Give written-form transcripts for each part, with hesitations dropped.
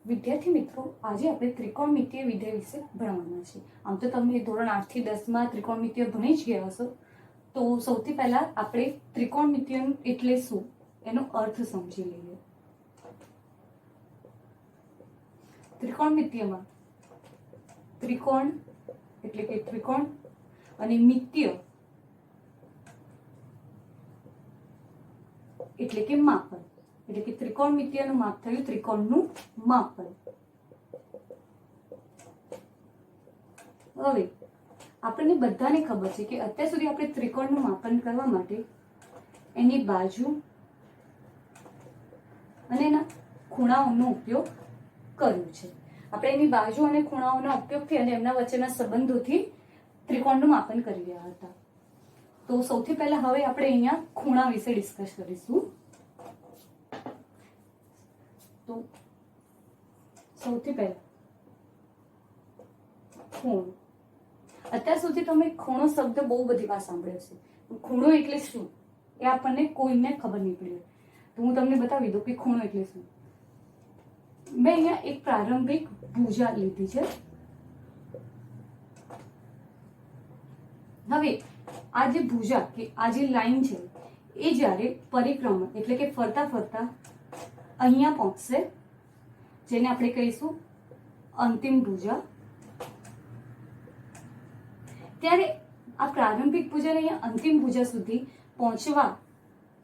વિદ્યાર્થી મિત્રો, આજે આપણે ત્રિકોણમિતીય વિધેય વિશે ભણવાના છે. આમ તો તમે ધોરણ 8 થી 10 માં ત્રિકોણમિતીય ભણી જ ગયા હશો. તો સૌથી પહેલા આપણે ત્રિકોણમિતીય એટલે શું એનો અર્થ સમજી લઈએ. ત્રિકોણમિતીયમાં ત્રિકોણ એટલે કે ત્રિકોણ અને મિત્ય એટલે કે માપન. એટલે કે ત્રિકોણમિતીયનું માપ થયું ત્રિકોણનું માપન. હવે આપણને બધાને ખબર છે કે અત્યાર સુધી આપણે ત્રિકોણનું માપન કરવા માટે એની બાજુ અને એના ખૂણાઓનો ઉપયોગ કર્યો છે. આપણે એની બાજુ અને ખૂણાઓના ઉપયોગથી અને એમના વચ્ચેના સંબંધોથી ત્રિકોણનું માપન કરી રહ્યા હતા. તો સૌથી પહેલા હવે આપણે અહીંયા ખૂણા વિશે ડિસ્કસ કરીશું. તો સૌથી પહેલા ખૂણો. અત્યાર સુધી તમે ખૂણો શબ્દ બહુ બધી વાર સાંભળ્યો છે. ખૂણો એટલે શું એ આપણને કોઈને ખબર નહીં પડી. તો હું તમને બતાવી દઉં કે ખૂણો એટલે શું. મેં અહીંયા એક પ્રારંભિક ભુજા લીધી છે. હવે આ જે ભુજા કે આ જે લાઈન છે એ જ્યારે પરિક્રમણ એટલે કે ફરતા ફરતા અહીંયા પહોંચશે, જેને આપણે કહીશું અંતિમ ભુજા, ત્યારે આ પ્રારંભિક ભુજાને અહીંયા અંતિમ ભુજા સુધી પહોંચવા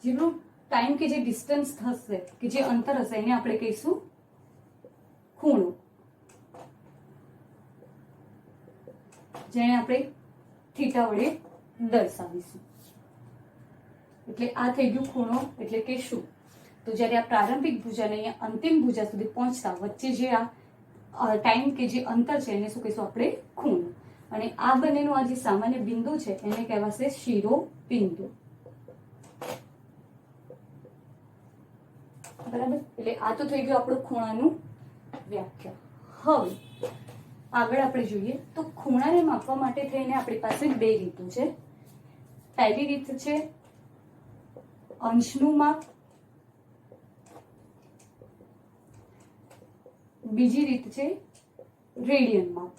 જેટલું ટાઈમ કે જે ડિસ્ટન્સ થશે કે જે અંતર હશે એને આપણે કહીશું ખૂણો, જેને આપણે થીટા વડે દર્શાવીશું. એટલે આ થઈ ગયું ખૂણો એટલે કે શું. તો જ્યારે આ પ્રારંભિક ભુજાને અહીંયા અંતિમ ભુજા સુધી પહોંચતા વચ્ચે જે આ ટાઈમ કે જે અંતર છે એને શું કહીશું આપણે ખૂણો. અને આ બંનેનું આ જે સામાન્ય બિંદુ છે એને કહેવાશે શિરોબિંદુ. બરાબર. એટલે આ તો થઈ ગયું આપણું ખૂણાનું વ્યાખ્યા. હવે આગળ આપણે જોઈએ તો ખૂણાને માપવા માટે થઈને આપણી પાસે બે રીતો છે. પહેલી રીત છે અંશનું માપ, બીજી રીત છે રેડિયન માપ.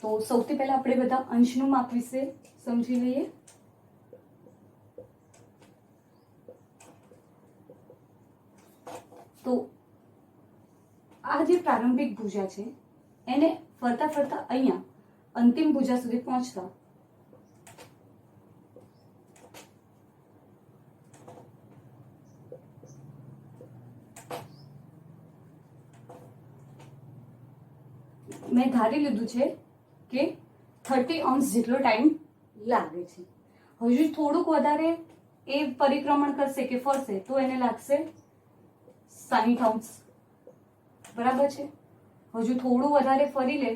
તો સૌથી પહેલા આપણે બધા અંશનું માપ વિશે સમજી લઈએ. તો આ જે પ્રારંભિક ભુજા છે એને ફરતા ફરતા અહીંયા અંતિમ ભુજા સુધી પહોંચતા મેં ધારી લીધું છે કે 30 અંશ જેટલો ટાઈમ લાગે છે. હજુ થોડુંક વધારે એ પરિક્રમણ કરશે કે ફરશે તો એને લાગશે 60 અંશ. બરાબર છે. હજુ થોડું વધારે ફરી લે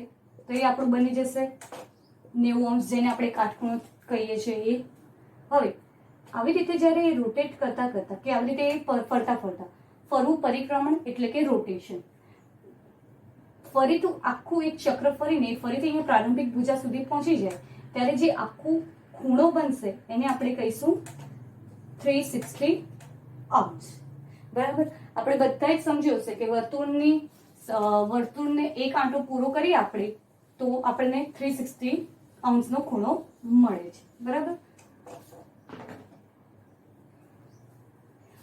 તો એ આપણું બની જશે 90 અંશ, જેને આપણે કાટખૂણો કહીએ છીએ. હવે આવી રીતે જ્યારે એ રોટેટ કરતા કરતા કે આવી રીતે ફરતા ફરતા ફરવું પરિક્રમણ એટલે કે રોટેશન. ફરીથી આખું એક ચક્ર ફરીને ફરીથી અહીંયા પ્રારંભિક ભુજા સુધી પહોંચી જાય ત્યારે જે આખું ખૂણો બનશે એને આપણે કહીશું 360 અંશ. બરાબર. આપણે બધા જ સમજ્યું હશે કે વર્તુળને એક આંટો પૂરો કરીએ આપણે તો આપણને 360 અંશનો ખૂણો મળે છે. બરાબર.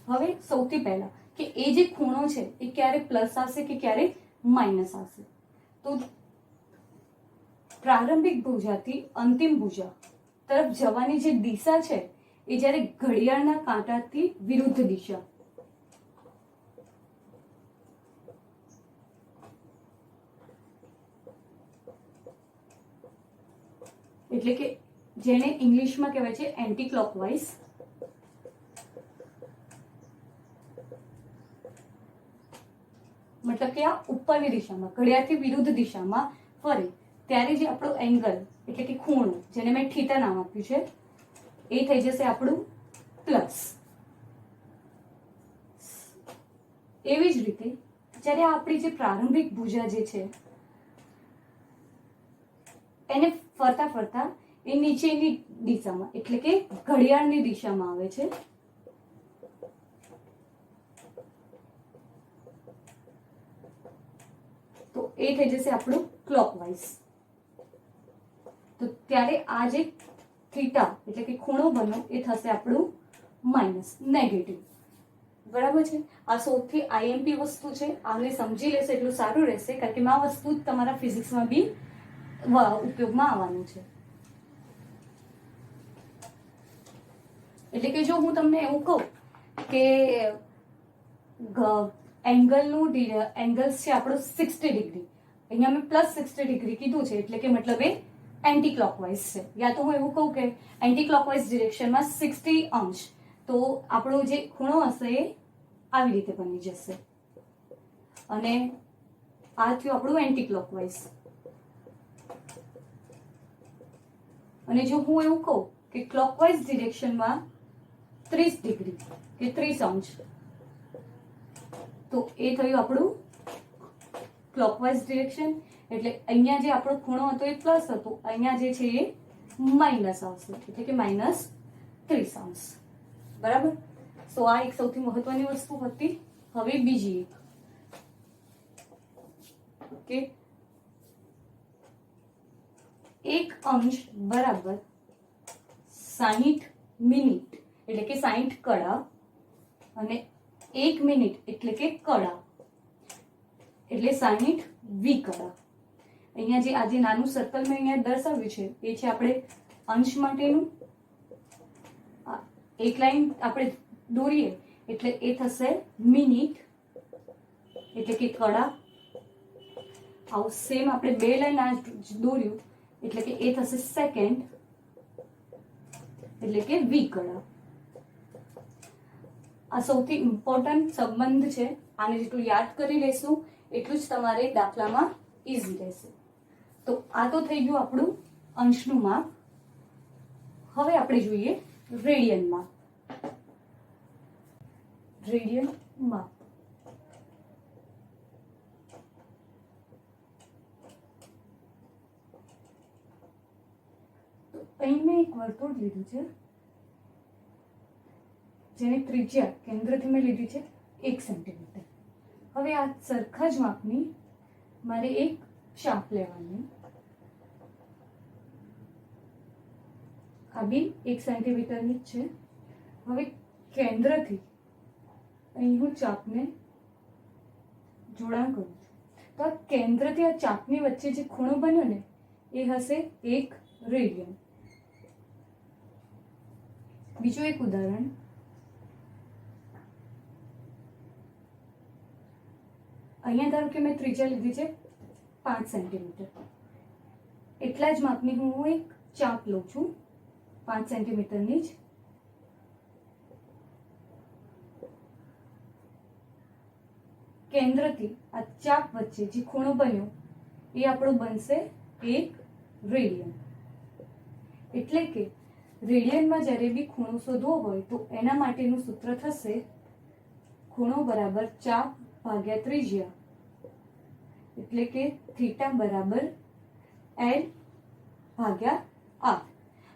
હવે સૌથી પહેલા કે એ જે ખૂણો છે એ ક્યારે પ્લસ આવશે કે ક્યારે માઇનસ આવશે. તો પ્રારંભિક ભુજાથી અંતિમ ભુજા તરફ જવાની જે દિશા છે એ જ્યારે ઘડિયાળના કાંટાથી વિરુદ્ધ દિશા, એટલે કે જેને ઇંગ્લિશમાં કહેવાય છે એન્ટી ક્લોકવાઇઝ, મતલબ કે આ ઉપરની દિશામાં ઘડિયાળથી વિરુદ્ધ દિશામાં ફરે ત્યારે જે આપણો એંગલ એટલે કે ખૂણો, જેને મેં થીટા નામ આપ્યું છે, એ થઈ જશે આપણું પ્લસ. એવી જ રીતે જ્યારે આપણી જે પ્રારંભિક ભુજા જે છે એને ફરતા ફરતા એ નીચેની દિશામાં એટલે કે ઘડિયાળની દિશામાં આવે છે. એ થઈ જશે આપણું ક્લોકવાઇઝ. તો ત્યારે આ જે થીટા એટલે કે ખૂણો બન્યો એ થશે આપણું માઇનસ, નેગેટિવ. બરાબર છે. આ સૌથી આઈએમપી વસ્તુ છે. આને સમજી લેશે એટલું સારું રહેશે, કારણ કે આ વસ્તુ તમારા ફિઝિક્સમાં બી ઉપયોગમાં આવવાનું છે. એટલે કે જો હું તમને એવું કહું કે એંગલ્સ છે આપણો 60 ડિગ્રી, અહીંયા મેં +60 ડિગ્રી કીધું છે, એટલે કે મતલબ એ એન્ટી ક્લોકવાઇઝ છે. યા તો હું એવું કહું કે એન્ટી ક્લોકવાઇઝ ડિરેક્શનમાં 60 અંશ, તો આપણો જે ખૂણો હશે એ આવી રીતે બની જશે, અને આ થયું આપણું એન્ટી ક્લોકવાઇઝ. અને જો હું એવું કહું કે ક્લોકવાઇઝ ડિરેક્શનમાં 30 ડિગ્રી કે 30 અંશ, તો એ થયું આપણું ક્લોકવાઇઝ ડિરેક્શન. એટલે અહીંયા જે આપણો ખૂણો હતો એ પ્લસ હતો, અહીંયા જે છે એ માઇનસ આવશે, એટલે કે -30 અંશ. બરાબર. તો આ એક સૌથી મહત્વની વસ્તુ હતી. હવે બીજી એક, ઓકે, 1 અંશ બરાબર 60 મિનિટ એટલે કે 60 કડા, અને 1 મિનિટ એટલે કે કડા, એટલે 60 વી કડા. અહીંયા જે આજે નાનું સર્કલ મેં અહીંયા દર્શાવ્યું છે એ છે આપણે અંશ માટેનું. એક લાઈન આપણે દોરીએ એટલે એ થશે મિનિટ એટલે કે કડા. આવું સેમ આપણે 2 લાઈન આ દોર્યું એટલે કે એ થશે સેકન્ડ એટલે કે વી કડા. આ સૌથી ઇમ્પોર્ટન્ટ સંબંધ છે. આને જેટલું યાદ કરી લેશું એટલું જ તમારે દાખલામાં ઈઝી રહેશે. તો આ તો થઈ ગયું આપણું અંશનું માપ. હવે આપણે જોઈએ રેડિયન માપ. રેડિયન માપ અહીં મેં એક વર્તુળ લીધું છે, જેની ત્રિજ્યા કેન્દ્રથી મેં લીધી છે 1 સેન્ટીમીટર. હવે આ સરખા જ માપની મારે એક ચાપ લેવાની. આ બી 1 સેન્ટીમીટરની જ છે. હવે કેન્દ્રથી અહીં હું ચાપને જોડાણ કરું છું. તો આ કેન્દ્રથી આ ચાપની વચ્ચે જે ખૂણો બન્યો ને એ હશે 1 રેડિયન. બીજું એક ઉદાહરણ, અહીંયા ધારો કે મેં ત્રિજ્યા લીધી છે 5 સેન્ટીમીટર. એટલા જ માપની હું એક ચાપ લઉં છું 5 સેન્ટીમીટરની જ. કેન્દ્રથી આ ચાપ વચ્ચે જે ખૂણો બન્યો એ આપણો બનશે 1 રેડિયન. એટલે કે રેડિયનમાં જ્યારે બી ખૂણો શોધવો હોય તો એના માટેનું સૂત્ર થશે ખૂણો બરાબર ચાપ ભાગ્યા ત્રિજ્યા, એટલે કે થીટા બરાબર L ભાગ્યા R.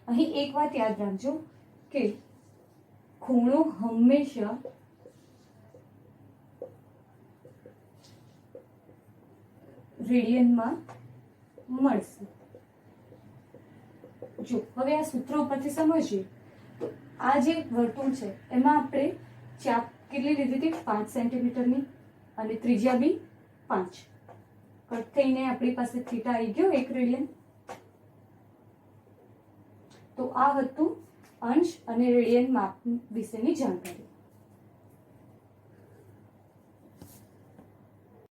અહીં એક વાત યાદ રાખજો કે ખૂણો હંમેશા રેડિયનમાં મળશે. જો હવે આ સૂત્રો પરથી સમજીએ તો આ જે વર્તુળ છે એમાં આપણે ચાપ કેટલી લીધી હતી 5 સેન્ટીમીટરની, અને ત્રિજ્યા બી 5. કટ થઈને આપણી પાસે થીટા આવી ગયો 1 રેડિયન. તો આ હતું અંશ અને રેડિયન માપ વિશેની જાણકારી.